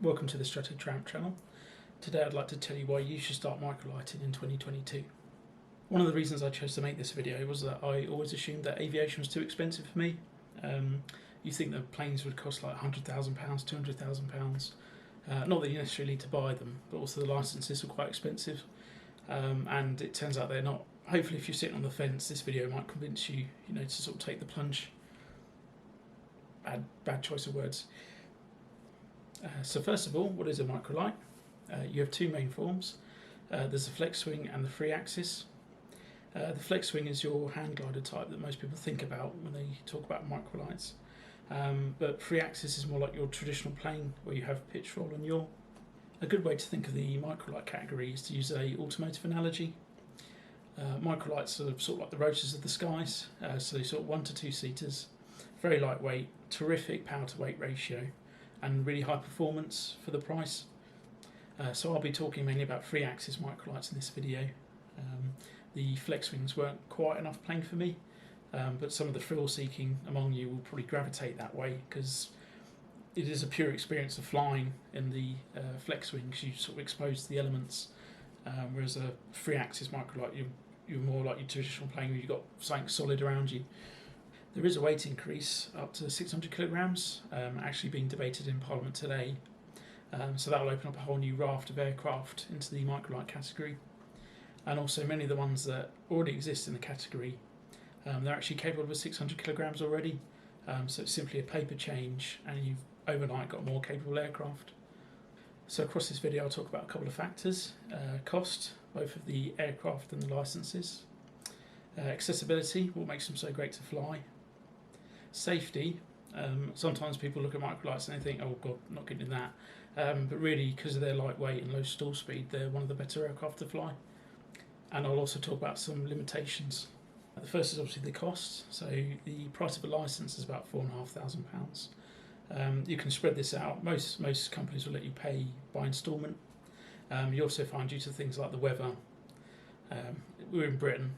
Welcome to the Strategy Tramp channel. Today I'd like to tell you why you should start microlighting in 2022. One of the reasons I chose to make this video was that I always assumed that aviation was too expensive for me. You think that planes would cost like £100,000, £200,000. Not that you necessarily need to buy them, but also the licenses are quite expensive. And it turns out they're not. Hopefully if you're sitting on the fence, this video might convince you, to sort of take the plunge. Bad choice of words. So first of all, what is a microlight? You have two main forms. There's the flex swing and the free axis. The flex swing is your hand glider type that most people think about when they talk about microlights. But free axis is more like your traditional plane where you have pitch roll and yaw. A good way to think of the microlight category is to use a automotive analogy. Microlights are sort of like the rotors of the skies, so sort of 1 to 2 seaters, very lightweight, terrific power to weight ratio, and really high performance for the price. So I'll be talking mainly about free axis microlights in this video. The flex swings weren't quite enough plane for me, but some of the thrill seeking among you will probably gravitate that way because it is a pure experience of flying in the flex swing because you sort of exposed to the elements, whereas a free axis microlight you're more like your traditional plane where you've got something solid around you. There is a weight increase up to 600 kilograms, actually being debated in Parliament today. So that will open up a whole new raft of aircraft into the microlight category. And also many of the ones that already exist in the category, they're actually capable of 600 kilograms already. So it's simply a paper change and you've overnight got a more capable aircraft. So across this video I'll talk about a couple of factors. Cost, both of the aircraft and the licenses. Accessibility, what makes them so great to fly. Safety, sometimes people look at microlights and they think, oh god, not getting that. But really, because of their lightweight and low stall speed, they're one of the better aircraft to fly. And I'll also talk about some limitations. The first is obviously the cost. So the price of a license is about £4,500. You can spread this out. Most companies will let you pay by instalment. You also find due to things like the weather, we're in Britain,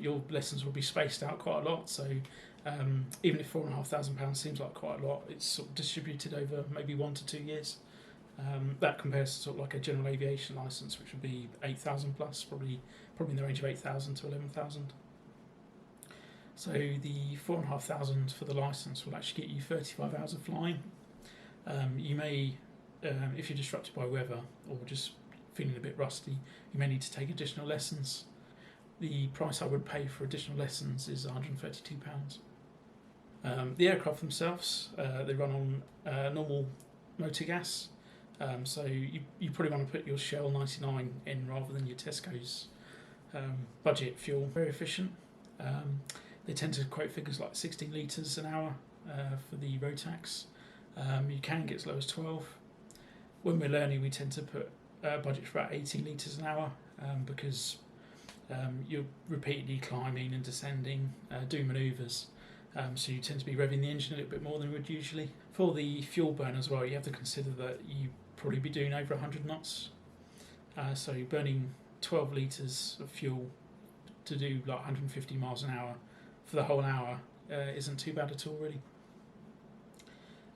your lessons will be spaced out quite a lot. So even if £4,500 seems like quite a lot, it's sort of distributed over maybe 1 to 2 years. That compares to sort of like a general aviation license, which would be 8,000 plus, probably in the range of 8,000 to 11,000. So the £4,500 for the license will actually get you 35 hours of flying. You may, if you're disrupted by weather or just feeling a bit rusty, you may need to take additional lessons. The price I would pay for additional lessons is £132. The aircraft themselves, they run on normal motor gas. So you probably want to put your Shell 99 in rather than your Tesco's budget fuel. Very efficient. They tend to quote figures like 16 litres an hour for the road tax. You can get as low as 12. When we're learning, we tend to put budget for about 18 litres an hour because you're repeatedly climbing and descending, doing manoeuvres. So you tend to be revving the engine a little bit more than you would usually. For the fuel burn as well, you have to consider that you probably be doing over 100 knots. So you're burning 12 litres of fuel to do like 150 miles an hour for the whole hour isn't too bad at all really.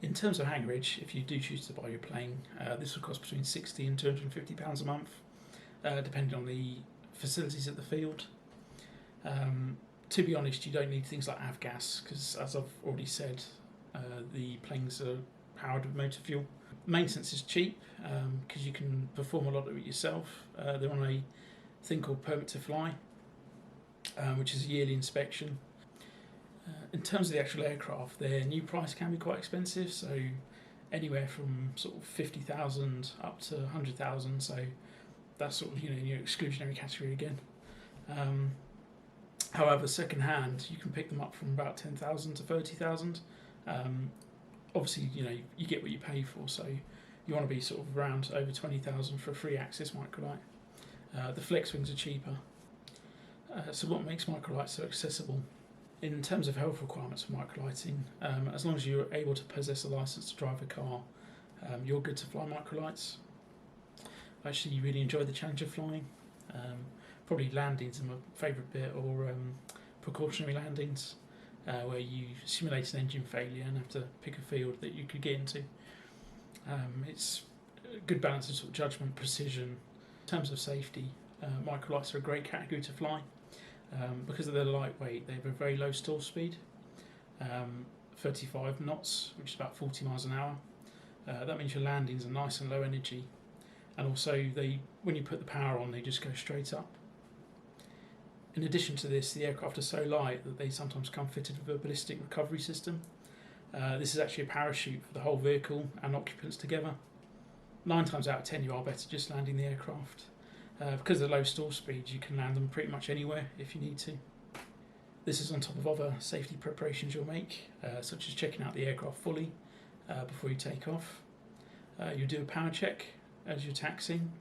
In terms of hangarage, if you do choose to buy your plane, this will cost between £60 and £250 a month, depending on the facilities at the field. To be honest, you don't need things like avgas because, as I've already said, the planes are powered with motor fuel. Maintenance is cheap because you can perform a lot of it yourself. They're on a thing called permit to fly, which is a yearly inspection. In terms of the actual aircraft, their new price can be quite expensive, so anywhere from sort of 50,000 up to 100,000. So that's sort of in your exclusionary category again. However, second hand, you can pick them up from about 10,000 to 30,000. Obviously, you get what you pay for, so you want to be sort of around over 20,000 for a free axis microlight. The flex wings are cheaper. So what makes microlights so accessible? In terms of health requirements for microlighting, as long as you're able to possess a license to drive a car, you're good to fly microlights. Actually, you really enjoy the challenge of flying. Probably landings are my favourite bit, or precautionary landings. where you simulate an engine failure and have to pick a field that you could get into. It's good balance of sort of judgment, precision. In terms of safety, Microlights are a great category to fly. Because of their lightweight, they have a very low stall speed, 35 knots, which is about 40 miles an hour. That means your landings are nice and low energy, and also when you put the power on, they just go straight up. In addition to this, the aircraft are so light that they sometimes come fitted with a ballistic recovery system. This is actually a parachute for the whole vehicle and occupants together. 9 times out of 10 you are better just landing the aircraft. Because of the low stall speeds, you can land them pretty much anywhere if you need to. This is on top of other safety preparations you'll make, such as checking out the aircraft fully before you take off. You'll do a power check as you're taxiing,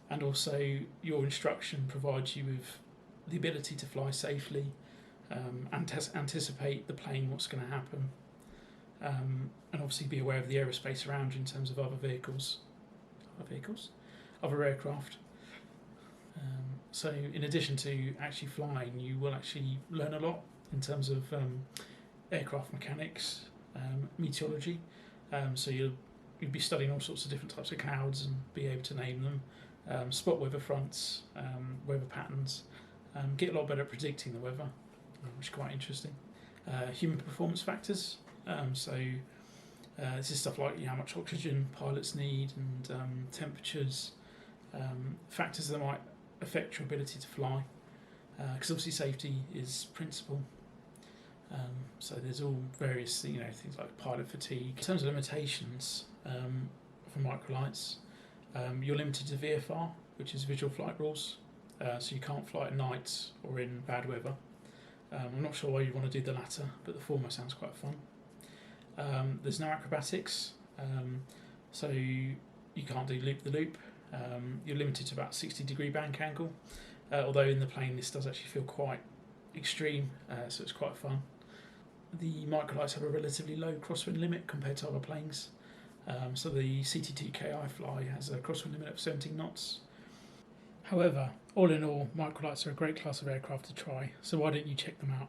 and also your instruction provides you with the ability to fly safely, anticipate the plane, what's going to happen, and obviously be aware of the aerospace around you in terms of other aircraft. So in addition to actually flying, you will actually learn a lot in terms of aircraft mechanics, meteorology. So you'll be studying all sorts of different types of clouds and be able to name them, spot weather fronts, weather patterns, get a lot better at predicting the weather, which is quite interesting. Human performance factors. This is stuff like how much oxygen pilots need, and temperatures, factors that might affect your ability to fly, because obviously safety is principal. So there's all various things like pilot fatigue. In terms of limitations for Microlights, you're limited to VFR, which is visual flight rules, so you can't fly at night or in bad weather. I'm not sure why you want to do the latter, but the former sounds quite fun. There's no acrobatics, so you can't do loop-the-loop. You're limited to about 60-degree bank angle, although in the plane this does actually feel quite extreme, so it's quite fun. The Microlights have a relatively low crosswind limit compared to other planes, so the CT2Ki fly has a crosswind limit of 17 knots. However, all in all, Microlights are a great class of aircraft to try, so why don't you check them out?